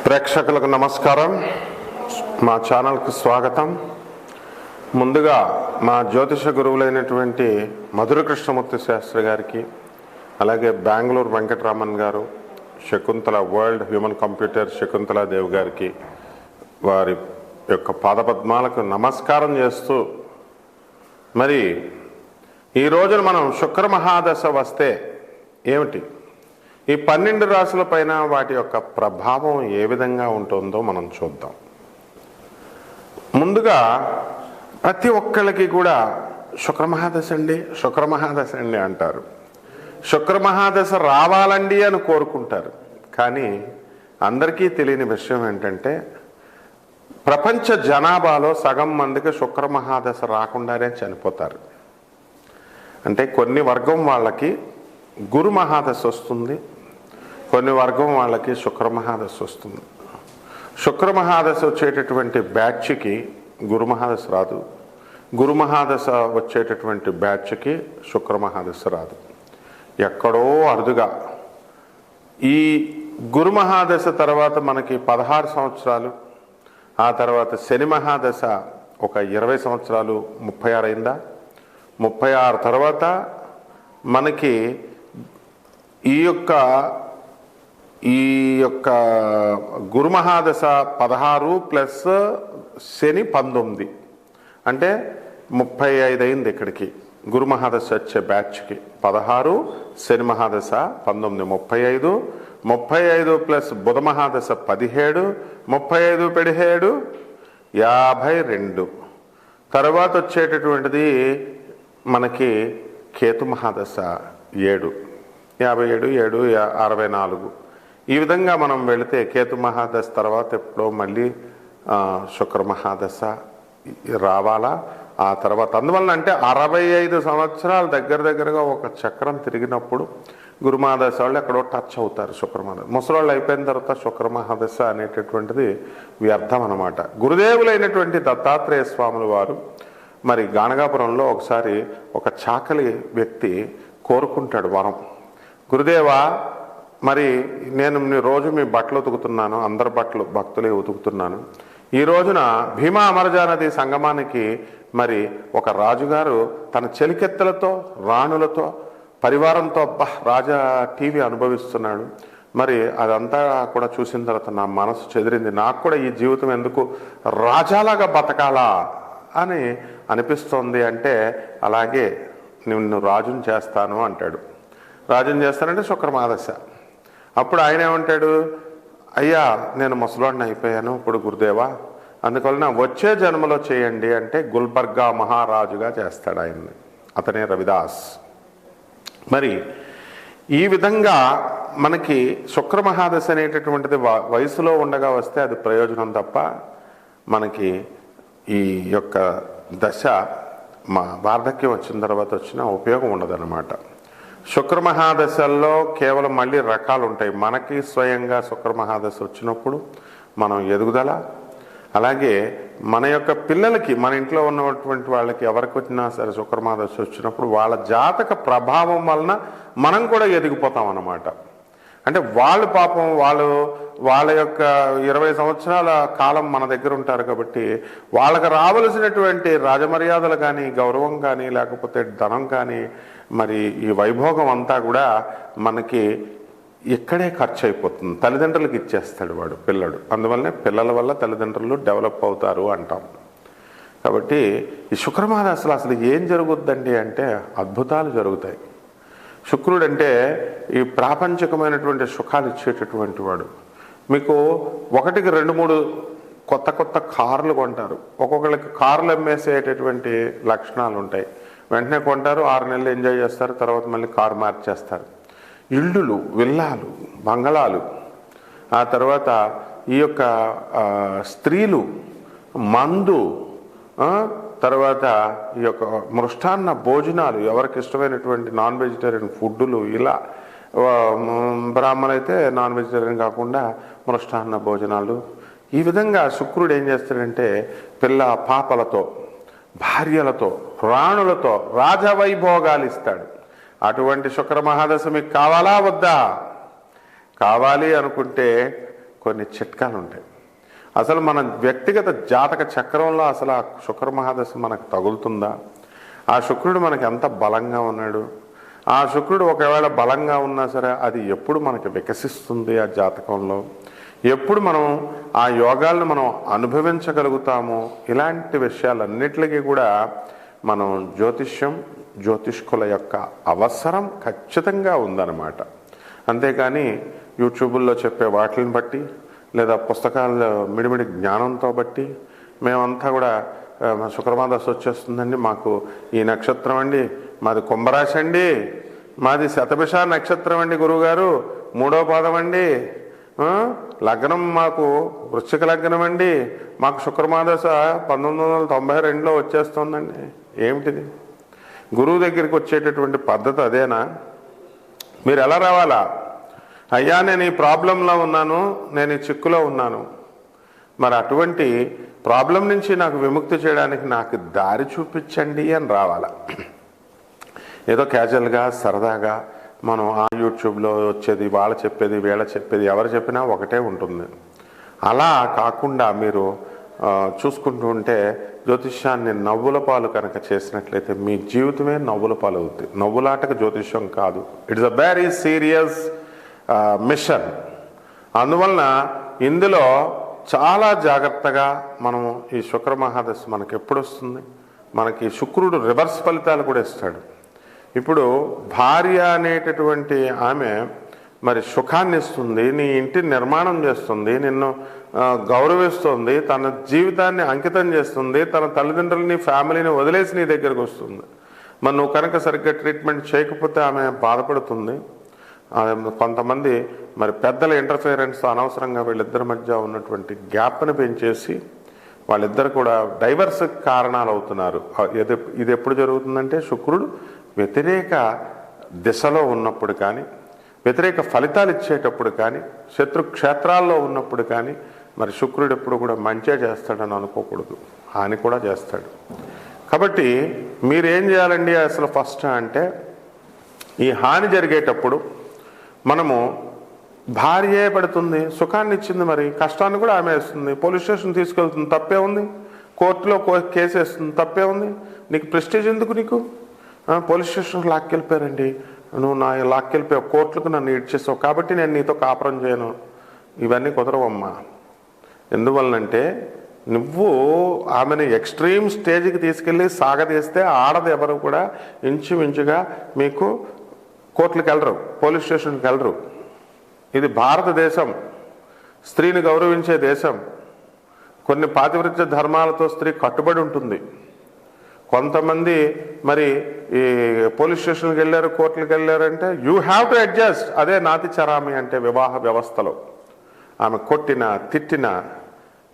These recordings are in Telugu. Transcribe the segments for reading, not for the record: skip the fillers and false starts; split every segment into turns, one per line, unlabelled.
ప్రేక్షకులకు నమస్కారం. మా ఛానల్కి స్వాగతం. ముందుగా మా జ్యోతిష గురువులైనటువంటి మధుర కృష్ణమూర్తి శాస్త్రి గారికి, అలాగే బెంగళూరు వెంకటరామన్ గారు, Shakuntala world human computer Shakuntala Devi గారికి వారి యొక్క పాదపద్మాలకు నమస్కారం చేస్తూ, మరి ఈ రోజున మనం శుక్ర మహాదశ వస్తే ఏమిటి, ఈ 12 రాశుల పైన వాటి యొక్క ప్రభావం ఏ విధంగా ఉంటుందో మనం చూద్దాం. ముందుగా ప్రతి ఒక్కళ్ళకి కూడా శుక్రమహాదశ అండి అంటారు. శుక్రమహాదశ రావాలండి అని కోరుకుంటారు. కానీ అందరికీ తెలియని విషయం ఏంటంటే, ప్రపంచ జనాభాలో సగం మందికి శుక్రమహాదశ రాకుండానే చనిపోతారు. అంటే కొన్ని వర్గం వాళ్ళకి గురు మహాదశ వస్తుంది, కొన్ని వర్గం వాళ్ళకి శుక్రమహాదశ వస్తుంది. శుక్రమహాదశ వచ్చేటటువంటి బ్యాచ్కి గురుమహాదశ రాదు, గురుమహాదశ వచ్చేటటువంటి బ్యాచ్కి శుక్రమహాదశ రాదు. ఎక్కడో అరుదుగా ఈ గురుమహాదశ తర్వాత మనకి 16 సంవత్సరాలు, ఆ తర్వాత శని మహాదశ ఒక 20 సంవత్సరాలు, 36 అయిందా, 36 తర్వాత మనకి ఈ యొక్క గురుమహాదశ 16 ప్లస్ శని 19 అంటే 35 అయింది. ఇక్కడికి గురుమహాదశ వచ్చే బ్యాచ్కి 16 శని మహాదశ 19 35 ప్లస్ బుధ మహాదశ 17 35 17 52. తర్వాత వచ్చేటటువంటిది మనకి కేతు మహాదశ 7 57 7 64. ఈ విధంగా మనం వెళితే కేతు మహాదశ తర్వాత ఎప్పుడో మళ్ళీ శుక్ర మహాదశ రావాలా. ఆ తర్వాత అందువలన అంటే 65 సంవత్సరాలు దగ్గరగా ఒక చక్రం తిరిగినప్పుడు గురుమహాదశ వాళ్ళు ఎక్కడో టచ్ అవుతారు. శుక్రమహాదశ ముసలోళ్ళు అయిపోయిన తర్వాత శుక్రమహాదశ అనేటటువంటిది వ్యర్థం అన్నమాట. గురుదేవులైనటువంటి దత్తాత్రేయ స్వాముల వారు మరి గాణగాపురంలో ఒకసారి ఒక చాకలి వ్యక్తి కోరుకుంటాడు వరం, గురుదేవా మరి నేను రోజు మీ బట్టలు ఉతుకుతున్నాను, అందరి బట్టలు భక్తులే ఉతుకుతున్నాను. ఈ రోజున భీమా అమరజా నది సంగమానికి మరి ఒక రాజుగారు తన చెలికెత్తలతో రాణులతో పరివారంతో రాజా టీవీ అనుభవిస్తున్నాడు. మరి అదంతా కూడా చూసిన తర్వాత నా మనసు చెదిరింది, నాకు కూడా ఈ జీవితం ఎందుకు రాజాలాగా బతకాలా అని అనిపిస్తోంది. అంటే అలాగే నిన్ను రాజుని చేస్తాను అంటాడు. రాజుని చేస్తానంటే శుక్రమహాదశ. అప్పుడు ఆయన ఏమంటాడు, అయ్యా నేను ముసలాడిని అయిపోయాను ఇప్పుడు గురుదేవా, అందువలన వచ్చే జన్మలో చేయండి అంటే గుల్బర్గా మహారాజుగా చేస్తాడు ఆయన్ని. అతనే రవిదాస్. మరి ఈ విధంగా మనకి శుక్రమహాదశ అనేటటువంటిది వయసులో ఉండగా వస్తే అది ప్రయోజనం తప్ప మనకి ఈ యొక్క దశ మా వార్ధక్యం వచ్చిన తర్వాత వచ్చిన ఉపయోగం ఉండదన్నమాట. శుక్రమహాదశల్లో కేవలం మళ్ళీ రకాలు ఉంటాయి. మనకి స్వయంగా శుక్రమహాదశ వచ్చినప్పుడు మనం ఎదుగుదల, అలాగే మన యొక్క పిల్లలకి, మన ఇంట్లో ఉన్నటువంటి వాళ్ళకి ఎవరికి వచ్చినా సరే శుక్రమహాదశ వచ్చినప్పుడు వాళ్ళ జాతక ప్రభావం వలన మనం కూడా ఎదిగిపోతాం అన్నమాట. అంటే వాళ్ళు పాపం వాళ్ళ యొక్క 20 సంవత్సరాల కాలం మన దగ్గర ఉంటారు కాబట్టి వాళ్ళకి రావలసినటువంటి రాజమర్యాదలు కానీ, గౌరవం కానీ, లేకపోతే ధనం కానీ, మరి ఈ వైభోగం అంతా కూడా మనకి ఇక్కడే ఖర్చు అయిపోతుంది. తల్లిదండ్రులకు ఇచ్చేస్తాడు వాడు పిల్లడు. అందువల్లనే పిల్లల వల్ల తల్లిదండ్రులు డెవలప్ అవుతారు అంటాం. కాబట్టి ఈ శుక్రమహాదశలో అసలు ఏం జరుగుద్దండి అంటే అద్భుతాలు జరుగుతాయి. శుక్రుడు అంటే ఈ ప్రాపంచికమైనటువంటి సుఖాలు ఇచ్చేటటువంటి వాడు. మీకు 1కి 2-3 కొత్త కార్లు కొంటారు. ఒక్కొక్కరికి కార్లు అమ్మేసేటటువంటి లక్షణాలు ఉంటాయి. వెంటనే కొంటారు, 6 నెలలు ఎంజాయ్ చేస్తారు, తర్వాత మళ్ళీ కారు మార్చేస్తారు. ఇళ్ళు, విల్లాలు, బంగళాలు, ఆ తర్వాత ఈ యొక్క స్త్రీలు, మందు, తర్వాత ఈ యొక్క మృష్టాన్న భోజనాలు, ఎవరికి ఇష్టమైనటువంటి నాన్ వెజిటేరియన్ ఫుడ్డులు, ఇలా బ్రాహ్మణులు అయితే నాన్ వెజిటేరియన్ కాకుండా మృష్టాన్న భోజనాలు. ఈ విధంగా శుక్రుడు ఏం చేస్తాడంటే పిల్ల పాపలతో, భార్యలతో, రాణులతో రాజవైభోగాలు ఇస్తాడు. అటువంటి శుక్ర మహాదశ మీకు కావాలా వద్దా? కావాలి అనుకుంటే కొన్ని చిట్కాలు ఉంటాయి. అసలు మన వ్యక్తిగత జాతక చక్రంలో అసలు ఆ శుక్ర మహాదశ మనకు తగులుతుందా, ఆ శుక్రుడు మనకి ఎంత బలంగా ఉన్నాడు, ఆ శుక్రుడు ఒకవేళ బలంగా ఉన్నా సరే అది ఎప్పుడు మనకి వికసిస్తుంది, ఆ జాతకంలో ఎప్పుడు మనం ఆ యోగాలను మనం అనుభవించగలుగుతాము, ఇలాంటి విషయాలన్నిటికీ కూడా మనం జ్యోతిష్కుల యొక్క అవసరం ఖచ్చితంగా ఉందన్నమాట. అంతేకాని యూట్యూబుల్లో చెప్పే వాటిని బట్టి లేదా పుస్తకాల్లో మిడిమిడి జ్ఞానంతో బట్టి మేమంతా కూడా శుక్రమాదశ వచ్చేస్తుందండి, మాకు ఈ నక్షత్రం అండి, మాది కుంభరాశి అండి, మాది శతభిష నక్షత్రం అండి గురువుగారు, 3వ పాదం అండి, లగ్నం మాకు వృశ్చిక లగ్నం అండి, మాకు శుక్రమాదశ 1992లో వచ్చేస్తుందండి. ఏమిటిది? గురువు దగ్గరికి వచ్చేటటువంటి పద్ధతి అదేనా? మీరు ఎలా రావాలా? అయ్యా నేను ఈ ప్రాబ్లంలో ఉన్నాను, నేను ఈ చిక్కులో ఉన్నాను, మరి అటువంటి ప్రాబ్లం నుంచి నాకు విముక్తి చేయడానికి నాకు దారి చూపించండి అని రావాలా. ఏదో క్యాజువల్గా సరదాగా మనం ఆ యూట్యూబ్లో వచ్చేది, వాళ్ళ చెప్పేది, వీళ్ళ చెప్పేది, ఎవరు చెప్పినా ఒకటే ఉంటుంది. అలా కాకుండా మీరు చూసుకుంటూ ఉంటే జ్యోతిష్యాన్ని నవ్వుల పాలు కనుక చేసినట్లయితే మీ జీవితమే నవ్వుల పాలు అవుతుంది. నవ్వులాటకు జ్యోతిష్యం కాదు. It's a very serious mission. అందువలన ఇందులో చాలా జాగ్రత్తగా మనము ఈ శుక్ర మహాదశ మనకి ఎప్పుడు వస్తుంది, మనకి శుక్రుడు రివర్స్ ఫలితాలు కూడా ఇస్తాడు. ఇప్పుడు భార్య అనేటటువంటి ఆమె మరి సుఖాన్ని ఇస్తుంది, నీ ఇంటిని నిర్మాణం చేస్తుంది, నిన్ను గౌరవిస్తుంది, తన జీవితాన్ని అంకితం చేస్తుంది, తన తల్లిదండ్రులని ఫ్యామిలీని వదిలేసి నీ దగ్గరకు వస్తుంది. మరి నువ్వు కనుక సరిగ్గా ట్రీట్మెంట్ చేయకపోతే ఆమె బాధపడుతుంది. కొంతమంది మరి పెద్దల ఇంటర్ఫియరెన్స్ అనవసరంగా వీళ్ళిద్దరి మధ్య ఉన్నటువంటి గ్యాప్ని పెంచేసి వాళ్ళిద్దరు కూడా డైవర్స్ కారణాలు అవుతున్నారు. ఇది ఎప్పుడు జరుగుతుందంటే శుక్రుడు వ్యతిరేక దిశలో ఉన్నప్పుడు కానీ, వ్యతిరేక ఫలితాలు ఇచ్చేటప్పుడు కానీ, శత్రు క్షేత్రాల్లో ఉన్నప్పుడు కానీ మరి శుక్రుడు ఎప్పుడు కూడా మంచిగా చేస్తాడని అనుకోకూడదు, హాని కూడా చేస్తాడు. కాబట్టి మీరేం చేయాలండి అసలు ఫస్ట్ అంటే, ఈ హాని జరిగేటప్పుడు మనము భార్యే పడుతుంది, సుఖాన్ని ఇచ్చింది, మరి కష్టాన్ని కూడా ఆమె వేస్తుంది, పోలీస్ స్టేషన్ తీసుకెళ్తుంది, తప్పే ఉంది, కోర్టులో కేసు వేస్తుంది, తప్పే ఉంది, నీకు ప్రెస్టేజ్ ఎందుకు, నీకు పోలీస్ స్టేషన్కి లాక్కెళ్ళిపోయారండి, నువ్వు నా లాక్కెళ్ళిపోయావు, కోర్టులకు నన్ను ఇడ్చేసావు కాబట్టి నేను నీతో కాపురం చేయను, ఇవన్నీ కుదరవమ్మా. ఎందువలనంటే నువ్వు ఆమెను ఎక్స్ట్రీమ్ స్టేజ్కి తీసుకెళ్ళి సాగదీస్తే ఆడది ఎవరు కూడా ఇంచుమించుగా మీకు కోర్టులకు వెళ్ళరు, పోలీస్ స్టేషన్కి వెళ్ళరు. ఇది భారతదేశం, స్త్రీని గౌరవించే దేశం. కొన్ని పాతివ్రత్య ధర్మాలతో స్త్రీ కట్టుబడి ఉంటుంది. కొంతమంది మరి ఈ పోలీస్ స్టేషన్కి వెళ్ళారు, కోర్టులకు వెళ్ళారంటే యూ హ్యావ్ టు అడ్జస్ట్. అదే నాతి చరామి అంటే వివాహ వ్యవస్థలో. ఆమె కొట్టినా తిట్టినా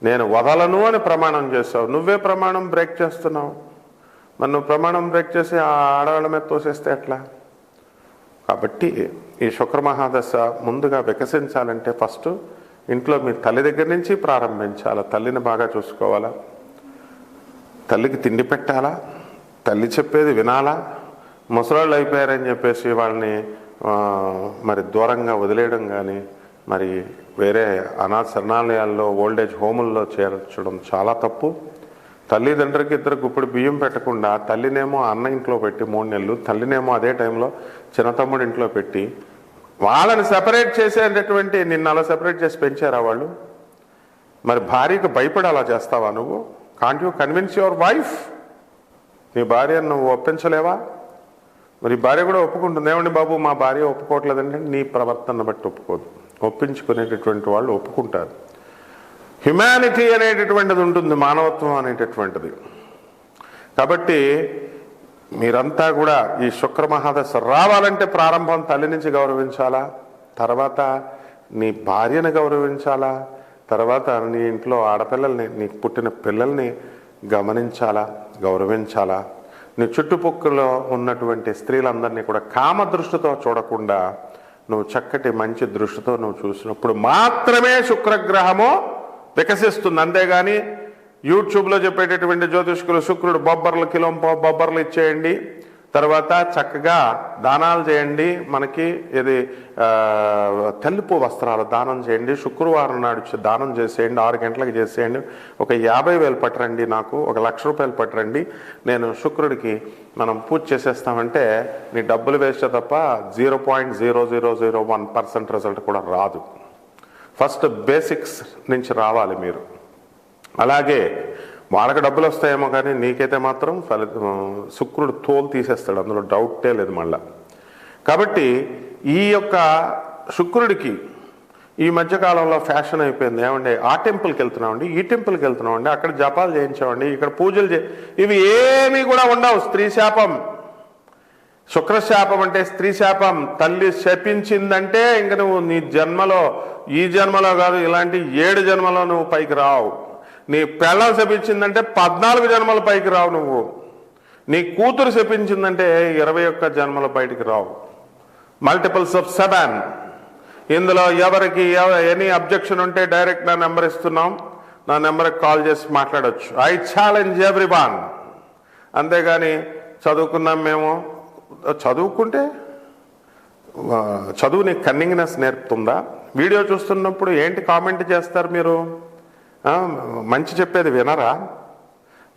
నేను వదలను అని ప్రమాణం చేస్తావు, నువ్వే ప్రమాణం బ్రేక్ చేస్తున్నావు. మరి నువ్వు ప్రమాణం బ్రేక్ చేసి ఆ ఆడవాళ్ళ మీద తోసేస్తే ఎట్లా? కాబట్టి ఈ శుక్ర మహాదశ ముందుగా వికసించాలంటే ఫస్ట్ ఇంట్లో మీ తల్లి దగ్గర నుంచి ప్రారంభించాలా. తల్లిని బాగా చూసుకోవాలా, తల్లికి తిండి పెట్టాలా, తల్లి చెప్పేది వినాలా. ముసలాళ్ళు అయిపోయారని చెప్పేసి వాళ్ళని మరి దూరంగా వదిలేయడం కానీ, మరి వేరే అనాథ శరణాలయాల్లో ఓల్డేజ్ హోముల్లో చేర్చడం చాలా తప్పు. తల్లిదండ్రికి ఇద్దరు గుప్పుడు బియ్యం పెట్టకుండా తల్లినేమో అన్న ఇంట్లో పెట్టి 3 నెలలు, తల్లినేమో అదే టైంలో చిన్న తమ్ముడు ఇంట్లో పెట్టి వాళ్ళని సెపరేట్ చేసేటటువంటి, నిన్ను అలా సెపరేట్ చేసి పెంచారా వాళ్ళు? మరి భార్యకు భయపడి అలా చేస్తావా నువ్వు? Can't you convince your wife? నీ భార్యను నువ్వు ఒప్పించలేవా? మరి భార్య కూడా ఒప్పుకుంటుంది, ఏమండి బాబు మా భార్య ఒప్పుకోవట్లేదంటే నీ ప్రవర్తన బట్టి ఒప్పుకోదు. ఒప్పించుకునేటటువంటి వాళ్ళు ఒప్పుకుంటారు. హ్యుమానిటీ అనేటటువంటిది ఉంటుంది, మానవత్వం అనేటటువంటిది. కాబట్టి మీరంతా కూడా ఈ శుక్ర మహాదశ రావాలంటే ప్రారంభం తల్లి నుంచి గౌరవించాలా, తర్వాత నీ భార్యను గౌరవించాలా, తర్వాత నీ ఇంట్లో ఆడపిల్లల్ని, నీకు పుట్టిన పిల్లల్ని గమనించాలా, గౌరవించాలా. నీ చుట్టుపక్కల ఉన్నటువంటి స్త్రీలందరినీ కూడా కామ దృష్టితో చూడకుండా నువ్వు చక్కటి మంచి దృష్టితో నువ్వు చూసినప్పుడు మాత్రమే శుక్రగ్రహము వికసిస్తుంది. అంతేగాని యూట్యూబ్లో చెప్పేటటువంటి జ్యోతిష్కులు శుక్రుడు బొబ్బర్లు కిలో బొబ్బర్లు ఇచ్చేయండి, తర్వాత చక్కగా దానాలు చేయండి. మనకి ఇది తెలుపు వస్త్రాలు దానం చేయండి. శుక్రవారం నాడు దానం చేసేయండి, 6 గంటలకు చేసేయండి. ఒక 50,000 పట్టరండి, నాకు ఒక 1,00,000 రూపాయలు పట్టరండి, నేను శుక్రుడికి మనం పూజ చేసేస్తామంటే నీ డబ్బులు వేస్తే తప్ప 0.0001% రిజల్ట్ కూడా రాదు. ఫస్ట్ బేసిక్స్ నుంచి రావాలి మీరు. అలాగే వాళ్ళకి డబ్బులు వస్తాయేమో కానీ నీకైతే మాత్రం శుక్రుడు తోలు తీసేస్తాడు, అందులో డౌటే లేదు మళ్ళా. కాబట్టి ఈ యొక్క శుక్రుడికి ఈ మధ్యకాలంలో ఫ్యాషన్ అయిపోయింది. ఏమండి ఆ టెంపుల్కి వెళ్తున్నామండి, ఈ టెంపుల్కి వెళ్తున్నామండి, అక్కడ జపాలు చేయించామండి, ఇక్కడ పూజలు ఇవి ఏమీ కూడా ఉండవు. స్త్రీ శాపం, శుక్రశాపం అంటే స్త్రీ శాపం. తల్లి శపించిందంటే ఇంక నువ్వు నీ జన్మలో, ఈ జన్మలో కాదు ఇలాంటి 7 జన్మలో నువ్వు పైకి రావు. నీ పెళ్ళం శపించిందంటే 14 జన్మల పైకి రావు నువ్వు. నీ కూతురు శపించిందంటే 21 జన్మల బయటికి రావు. Multiples of 7. ఇందులో ఎవరికి ఎనీ అబ్జెక్షన్ ఉంటే డైరెక్ట్ నా నెంబర్ ఇస్తున్నాం, నా నెంబర్కి కాల్ చేసి మాట్లాడచ్చు. I challenge everyone. అంతేగాని చదువుకున్నాం మేము, చదువుకుంటే చదువు నీకు కన్నింగ్నెస్ నేర్పుతుందా? వీడియో చూస్తున్నప్పుడు ఏంటి కామెంట్ చేస్తారు మీరు? మంచి చెప్పేది వినరా?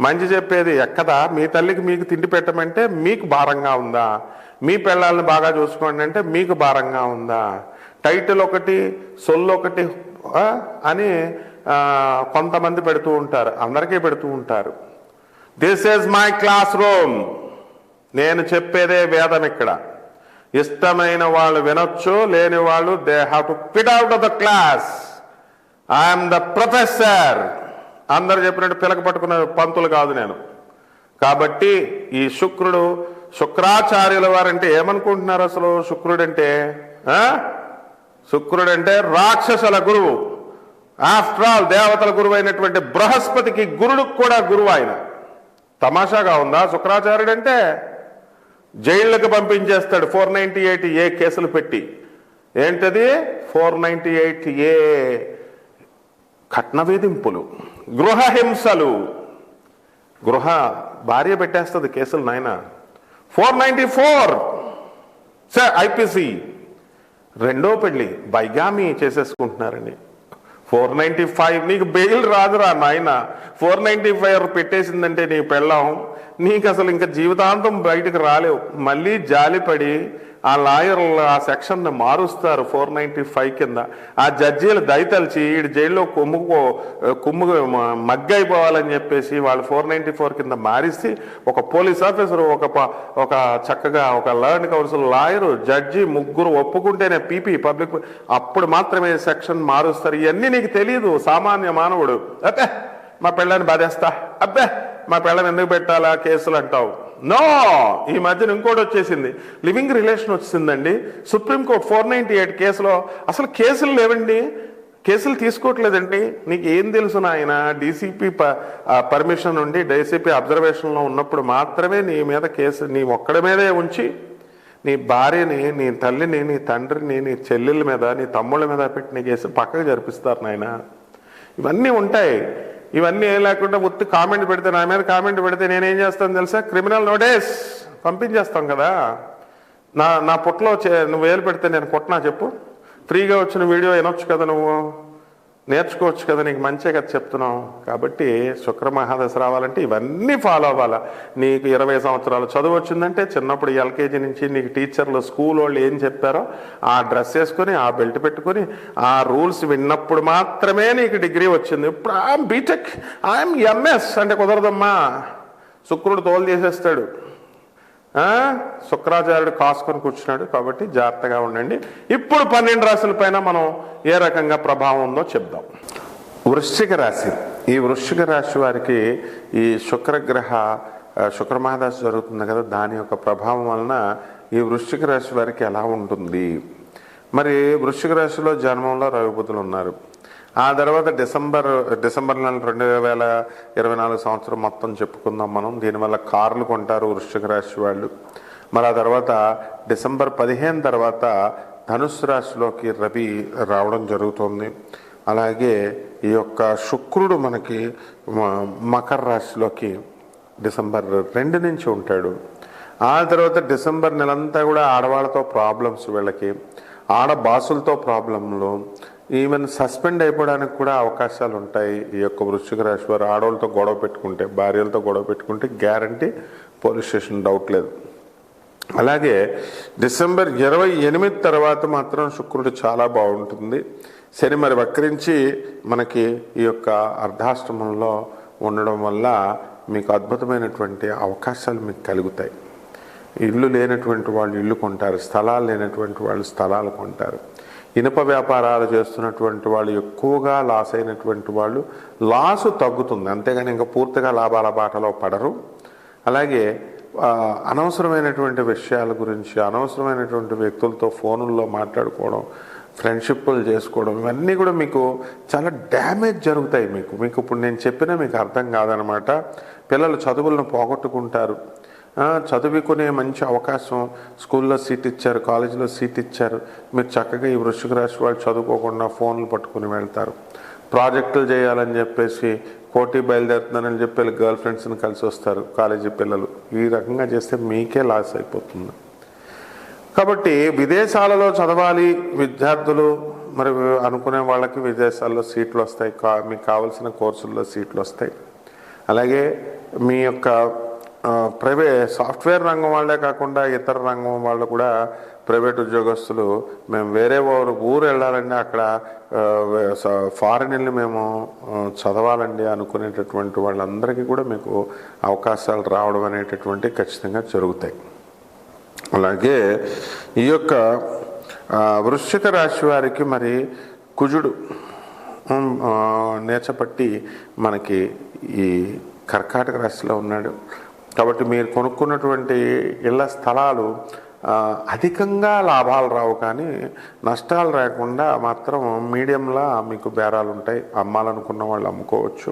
మంచి చెప్పేది ఎక్కదా? మీ తల్లికి మీకు తిండి పెట్టమంటే మీకు భారంగా ఉందా? మీ పిల్లల్ని బాగా చూసుకోండి అంటే మీకు భారంగా ఉందా? టైటిల్ ఒకటి, సొల్లు ఒకటి అని కొంతమంది పెడుతూ ఉంటారు, అందరికీ పెడుతూ ఉంటారు. This is my class room. నేను చెప్పేదే వేదం ఇక్కడ. ఇష్టమైన వాళ్ళు వినొచ్చు, లేని వాళ్ళు they have to quit out of the class. I'm the professor. అందరు చెప్పినట్టు పిలక పట్టుకున్న పంతులు కాదు నేను. కాబట్టి ఈ శుక్రుడు, శుక్రాచార్యుల వారంటే ఏమనుకుంటున్నారు అసలు? శుక్రుడంటే రాక్షసుల గురువు. ఆఫ్టర్ ఆల్ దేవతల గురువు అయినటువంటి బృహస్పతికి గురుడుకు కూడా గురువు ఆయన. తమాషాగా ఉందా? శుక్రాచార్యుడు అంటే జైళ్ళకి పంపించేస్తాడు 498A కేసులు పెట్టి. ఏంటది 498A? కట్న వేధింపులు, గృహ హింసలు. భార్య పెట్టేస్తుంది కేసులు నాయన. 494 IPC, రెండో పెళ్లి, బైగామి చేసేసుకుంటున్నారండి. 495 నీకు బెయిల్ రాదురా నాయన. 495 పెట్టేసిందంటే నీ పెళ్ళం, నీకు అసలు ఇంకా జీవితాంతం బయటకు రాలేవు. మళ్ళీ జాలిపడి ఆ లాయర్లు ఆ సెక్షన్ని మారుస్తారు 495 కింద. ఆ జడ్జీలు దయతలిచి ఈ జైల్లో కుమ్ము మగ్గైపోవాలని చెప్పేసి వాళ్ళు 494 కింద మారిస్తే ఒక పోలీస్ ఆఫీసరు, ఒక చక్కగా ఒక లర్న్ కౌన్సిల్ లాయరు, జడ్జి ముగ్గురు ఒప్పుకుంటేనే పబ్లిక్ అప్పుడు మాత్రమే సెక్షన్ మారుస్తారు. ఇవన్నీ నీకు తెలియదు సామాన్య మానవుడు. అబ్బే మా పిల్లని బాధేస్తా, అబ్బే మా పిల్లని ఎందుకు పెట్టాలా కేసులు అంటావు. నో, ఈ మధ్యన ఇంకోటి వచ్చేసింది, లివింగ్ రిలేషన్ వచ్చిందండి. సుప్రీంకోర్టు 498 కేసులో అసలు కేసులు లేవండి, కేసులు తీసుకోవట్లేదండి. నీకు ఏం తెలుసు నాయన? డీసీపీ పర్మిషన్ ఉండి డీసీపీ అబ్జర్వేషన్లో ఉన్నప్పుడు మాత్రమే నీ మీద కేసు, నీ ఒక్కడి మీదే ఉంచి నీ భార్యని, నీ తల్లిని, నీ తండ్రిని, నీ చెల్లెళ్ళ మీద, నీ తమ్ముళ్ళ మీద పెట్టిన కేసు పక్కకు జరిపిస్తారు నాయన. ఇవన్నీ ఉంటాయి. ఇవన్నీ ఏం లేకుండా ఉత్తి కామెంట్ పెడితే, నా మీద కామెంట్ పెడితే నేనేం చేస్తాను తెలుసా? క్రిమినల్ నోటీస్ పంపించేస్తాం కదా. నా పుట్టలో నువ్వు వేలు పెడితే నేను కొట్టనా చెప్పు? ఫ్రీగా వచ్చిన వీడియో వినొచ్చు కదా, నువ్వు నేర్చుకోవచ్చు కదా, నీకు మంచిగా కదా చెప్తున్నావు. కాబట్టి శుక్ర మహాదశ రావాలంటే ఇవన్నీ ఫాలో అవ్వాలా. నీకు 20 సంవత్సరాలు చదువు వచ్చిందంటే చిన్నప్పుడు LKG నుంచి నీకు టీచర్లు, స్కూల్ వాళ్ళు ఏం చెప్పారో ఆ డ్రెస్ వేసుకొని, ఆ బెల్ట్ పెట్టుకొని, ఆ రూల్స్ విన్నప్పుడు మాత్రమే నీకు డిగ్రీ వచ్చింది. ఇప్పుడు ఐఎమ్ బీటెక్, ఐఎమ్ MS అంటే కుదరదమ్మా. శుక్రుడు తోలు చేసేస్తాడు. శుక్రాచార్యుడు కాసుకొని కూర్చున్నాడు. కాబట్టి జాగ్రత్తగా ఉండండి. ఇప్పుడు 12 రాశుల పైన మనం ఏ రకంగా ప్రభావం ఉందో చెప్దాం. వృశ్చిక రాశి. ఈ వృశ్చిక రాశి వారికి ఈ శుక్ర మహాదశ జరుగుతుంది కదా, దాని యొక్క ప్రభావం వలన ఈ వృశ్చిక రాశి వారికి ఎలా ఉంటుంది? మరి వృశ్చిక రాశిలో జన్మంలో రవిబుధులు ఉన్నారు. ఆ తర్వాత డిసెంబర్ నెల 2024 సంవత్సరం మొత్తం చెప్పుకుందాం మనం. దీనివల్ల కార్లు కొంటారు వృశ్చిక రాశి వాళ్ళు. మరి ఆ తర్వాత డిసెంబర్ 15 తర్వాత ధనుస్సు రాశిలోకి రవి రావడం జరుగుతుంది. అలాగే ఈ యొక్క శుక్రుడు మనకి మకర రాశిలోకి డిసెంబర్ 2 నుంచి ఉంటాడు. ఆ తర్వాత డిసెంబర్ నెలంతా కూడా ఆడవాళ్ళతో ప్రాబ్లమ్స్, వీళ్ళకి ఆడ బాసులతో ప్రాబ్లంలు, ఈవెన్ సస్పెండ్ అయిపోవడానికి కూడా అవకాశాలు ఉంటాయి. ఈ యొక్క వృశ్చిక రాశి వారు ఆడవాళ్ళతో గొడవ పెట్టుకుంటే, భార్యలతో గొడవ పెట్టుకుంటే గ్యారంటీ పోలీస్ స్టేషన్, డౌట్ లేదు. అలాగే డిసెంబర్ 28 తర్వాత మాత్రం శుక్రుడు చాలా బాగుంటుంది. శని మరి వక్రించి మనకి ఈ యొక్క అర్ధాష్టమంలో ఉండడం వల్ల మీకు అద్భుతమైనటువంటి అవకాశాలు మీకు కలుగుతాయి. ఇల్లు లేనటువంటి వాళ్ళు ఇల్లు కొంటారు, స్థలాలు లేనటువంటి వాళ్ళు స్థలాలు కొంటారు. ఇనుప వ్యాపారాలు చేస్తున్నటువంటి వాళ్ళు ఎక్కువగా లాస్ అయినటువంటి వాళ్ళు లాసు తగ్గుతుంది, అంతేగాని ఇంకా పూర్తిగా లాభాల బాటలో పడరు. అలాగే అనవసరమైనటువంటి విషయాల గురించి, అనవసరమైనటువంటి వ్యక్తులతో ఫోనుల్లో మాట్లాడుకోవడం, ఫ్రెండ్షిప్లు చేసుకోవడం, ఇవన్నీ కూడా మీకు చాలా డ్యామేజ్ జరుగుతాయి. మీకు ఇప్పుడు నేను చెప్పినా మీకు అర్థం కాదనమాట. పిల్లలు చదువులను పోగొట్టుకుంటారు. చదువుకునే మంచి అవకాశం, స్కూల్లో సీట్ ఇచ్చారు, కాలేజీలో సీట్ ఇచ్చారు, మీరు చక్కగా ఈ వృశ్చిక రాశి వాళ్ళు చదువుకోకుండా ఫోన్లు పట్టుకుని వెళ్తారు. ప్రాజెక్టులు చేయాలని చెప్పేసి కోటి బయలుదేరుతున్నారని చెప్పి గర్ల్ ఫ్రెండ్స్ని కలిసి వస్తారు కాలేజీ పిల్లలు. ఈ రకంగా చేస్తే మీకే లాస్ అయిపోతుంది. కాబట్టి విదేశాలలో చదవాలి విద్యార్థులు, మరి అనుకునే వాళ్ళకి విదేశాల్లో సీట్లు వస్తాయి, మీకు కావాల్సిన కోర్సుల్లో సీట్లు వస్తాయి. అలాగే మీ యొక్క సాఫ్ట్వేర్ రంగం వాళ్ళే కాకుండా ఇతర రంగం వాళ్ళు కూడా, ప్రైవేట్ ఉద్యోగస్తులు, మేము వేరే ఊరు వెళ్ళాలండి, అక్కడ ఫారెన్ వెళ్ళి మేము చదవాలండి అనుకునేటటువంటి వాళ్ళందరికీ కూడా మీకు అవకాశాలు రావడం అనేటటువంటి ఖచ్చితంగా జరుగుతాయి. అలాగే ఈ యొక్క వృశ్చిక రాశి వారికి మరి కుజుడు నేచపట్టి మనకి ఈ కర్కాటక రాశిలో ఉన్నాడు. కాబట్టి మీరు కొనుక్కున్నటువంటి ఇళ్ల స్థలాలు అధికంగా లాభాలు రావు, కానీ నష్టాలు రాకుండా మాత్రం మీడియంలా మీకు బేరాలు ఉంటాయి. అమ్మాలనుకున్న వాళ్ళు అమ్ముకోవచ్చు.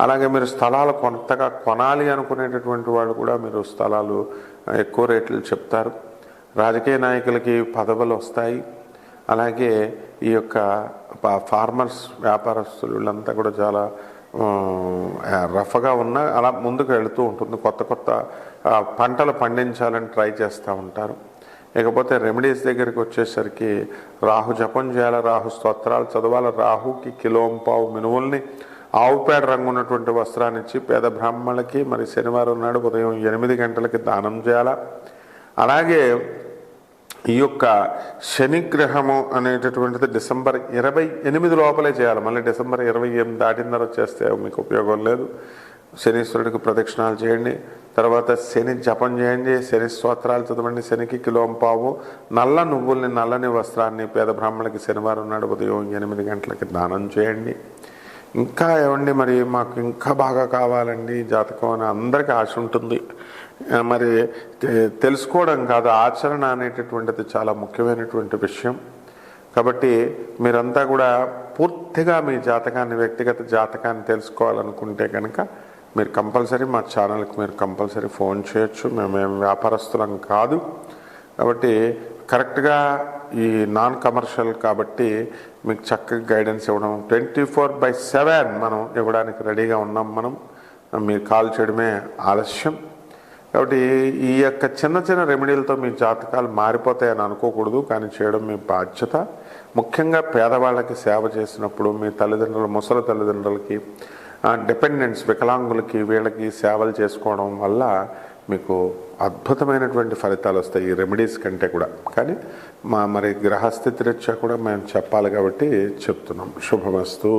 అలాగే మీరు స్థలాలు కొంతగా కొనాలి అనుకునేటటువంటి వాళ్ళు కూడా మీరు స్థలాలు ఎక్కువ రేట్లు చెప్తారు. రాజకీయ నాయకులకి పదవులు వస్తాయి. అలాగే ఈ యొక్క ఫార్మర్స్, వ్యాపారస్తులు, వీళ్ళంతా కూడా చాలా రఫ్గా ఉన్న అలా ముందుకు వెళుతూ ఉంటుంది. కొత్త కొత్త పంటలు పండించాలని ట్రై చేస్తూ ఉంటారు. ఇకపోతే రెమెడీస్ దగ్గరికి వచ్చేసరికి రాహు జపం చేయాలి, రాహు స్తోత్రాలు చదవాలి, రాహుకి కిలోంపావు మినువుల్ని ఆవు పేడ రంగు ఉన్నటువంటి వస్త్రాన్ని ఇచ్చి పేద బ్రాహ్మణులకి మరి శనివారం నాడు ఉదయం 8 గంటలకి దానం చేయాలా. అలాగే ఈ యొక్క శనిగ్రహము అనేటటువంటిది డిసెంబర్ 28 లోపలే చేయాలి. మళ్ళీ డిసెంబర్ 28 దాటిన తర్వాత చేస్తే మీకు ఉపయోగం లేదు. శనీశ్వరుడికి ప్రదక్షిణాలు చేయండి, తర్వాత శని జపం చేయండి, శని స్తోత్రాలు చదవండి, శనికి కిలోంపావు నల్ల నువ్వుల్ని, నల్లని వస్త్రాన్ని పేద బ్రాహ్మణులకి శనివారం నాడు ఉదయం 8 గంటలకి దానం చేయండి. ఇంకా ఏమండి మరి మాకు ఇంకా బాగా కావాలండి జాతకం అని అందరికీ ఆశ ఉంటుంది. మరి తెలుసుకోవడం కాదు, ఆచరణ అనేటటువంటిది చాలా ముఖ్యమైనటువంటి విషయం. కాబట్టి మీరంతా కూడా పూర్తిగా మీ జాతకాన్ని, వ్యక్తిగత జాతకాన్ని తెలుసుకోవాలనుకుంటే కనుక మీరు కంపల్సరీ మా ఛానల్కి మీరు కంపల్సరీ ఫోన్ చేయొచ్చు. మేమేం వ్యాపారస్తులం కాదు. కాబట్టి కరెక్ట్గా ఈ నాన్ కమర్షియల్ కాబట్టి మీకు చక్కగా గైడెన్స్ ఇవ్వడం 24/7 మనం ఇవ్వడానికి రెడీగా ఉన్నాం. మీరు కాల్ చేయడమే ఆలస్యం. కాబట్టి ఈ యొక్క చిన్న చిన్న రెమెడీలతో మీ జాతకాలు మారిపోతాయని అనుకోకూడదు, కానీ చేయడం మీ బాధ్యత. ముఖ్యంగా పేదవాళ్ళకి సేవ చేసినప్పుడు మీ తల్లిదండ్రులు, ముసలి తల్లిదండ్రులకి, డిపెండెంట్స్, వికలాంగులకి, వీళ్ళకి సేవలు చేసుకోవడం వల్ల మీకు అద్భుతమైనటువంటి ఫలితాలు వస్తాయి ఈ రెమెడీస్ కంటే కూడా. కానీ మరి గ్రహస్థితి రీత్యా కూడా మేము చెప్పాలి కాబట్టి చెప్తున్నాం. శుభమస్తు.